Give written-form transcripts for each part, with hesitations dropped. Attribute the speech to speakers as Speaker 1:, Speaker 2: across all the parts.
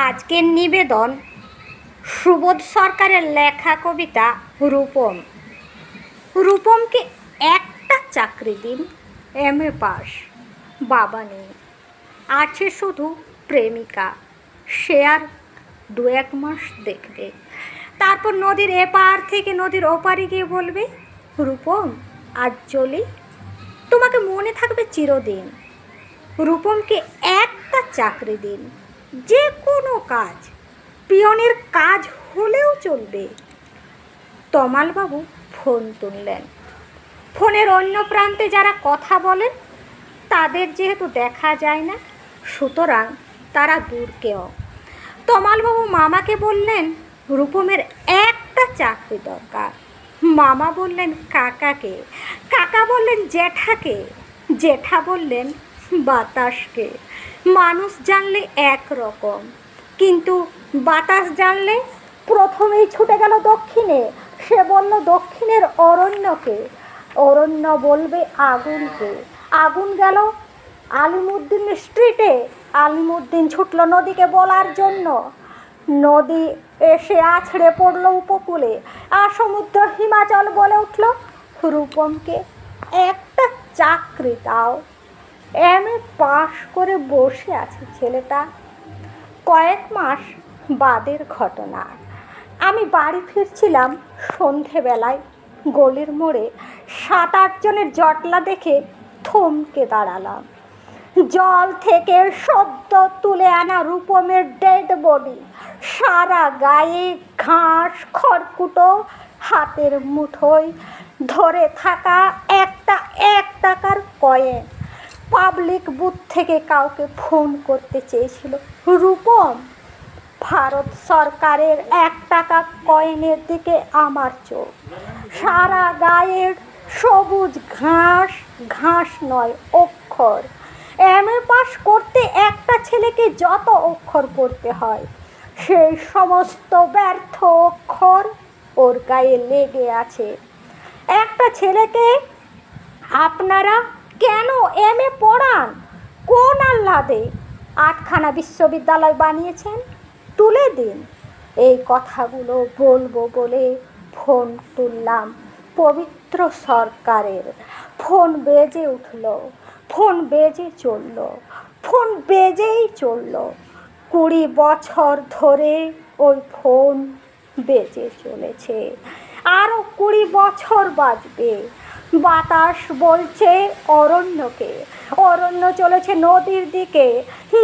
Speaker 1: আজকের নিবেদন সুবোধ সরকারের লেখা কবিতা রূপম। রূপমকে একটা চাকরি দিন, MA পাস, বাবা নেই, আছে শুধু প্রেমিকা, সে আর 2-1 মাস দেখবে। তারপর নদীর এপার থেকে নদীর ওপারে গিয়ে বলবে, রূপম আজ চলি, তোমাকে মনে থাকবে চিরদিন। রূপমকে একটা চাকরি দিন, যে কোনো কাজ, পিয়নের কাজ হলেও চলবে। তমালবাবু ফোন তুললেন। ফোনের অন্য প্রান্তে যারা কথা বলেন তাদের যেহেতু দেখা যায় না, সুতরাং তারা দূর কেউ। তমালবাবু মামাকে বললেন, রূপমের একটা চাকরি দরকার। মামা বললেন কাকাকে, কাকা বললেন জ্যাঠাকে, জ্যাঠা বললেন বাতাসকে। মানুষ জানলে একরকম, কিন্তু বাতাস জানলে প্রথমেই ছুটে গেল দক্ষিণে। সে বলল দক্ষিণের অরণ্যকে, অরণ্য বলবে আগুনকে। আগুন গেল আলিমুদ্দিন স্ট্রিটে, আলিমুদ্দিন ছুটল নদীকে বলার জন্য। নদী এসে আছড়ে পড়ল উপকূলে, আর সমুদ্র হিমাচল বলে উঠল, রূপমকে একটা চাকরি দাও। MA পাশ করে বসে আছে ছেলেটা। কয়েক মাস বাদের ঘটনা। আমি বাড়ি ফিরছিলাম সন্ধেবেলায়। গলির মোড়ে 7-8 জনের জটলা দেখে থমকে দাঁড়ালাম। জল থেকে সদ্য তুলে আনা রূপমের ডেড বডি, সারা গায়ে ঘাস খড়কুটো, হাতের মুঠোয় ধরে থাকা একটা 1 টাকার কয়েন। পাবলিক বুথ থেকে কাউকে ফোন করতে চেয়েছিল রূপম। ভারত সরকারের 1 টাকা কয়েনের দিকে আমার চোখ। সারা গায়ের সবুজ ঘাস, ঘাস নয় অক্ষর। MA পাস করতে একটা ছেলেকে যত অক্ষর পড়তে হয়, সেই সমস্ত ব্যর্থ অক্ষর ওর গায়ে লেগে আছে। একটা ছেলেকে আপনারা কেন MA পড়ান? কোন আহ্লাদে 8খানা বিশ্ববিদ্যালয় বানিয়েছেন? তুলে দিন। এই কথাগুলো বলবো বলে ফোন তুললাম পবিত্র সরকারের। ফোন বেজে উঠল, ফোন বেজে চলল, ফোন বেজেই চলল। 20 বছর ধরে ওই ফোন বেজে চলেছে, আরও 20 বছর বাজবে। বাতাস বলছে অরণ্যকে, অরণ্য চলেছে নদীর দিকে।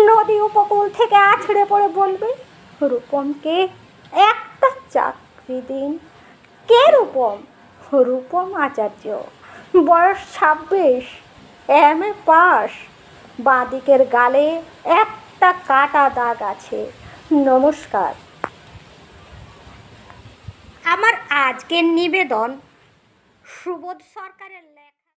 Speaker 1: নদী উপকূল থেকে আছড়ে পড়ে বলবে, রূপমকে একটা চাকরি দিন। কে রূপম? রূপম আচার্য, বয়স 26, MA পাস, বাঁদিকের গালে একটা কাটা দাগ আছে। নমস্কার। আমার আজকের নিবেদন সুবোধ সরকারের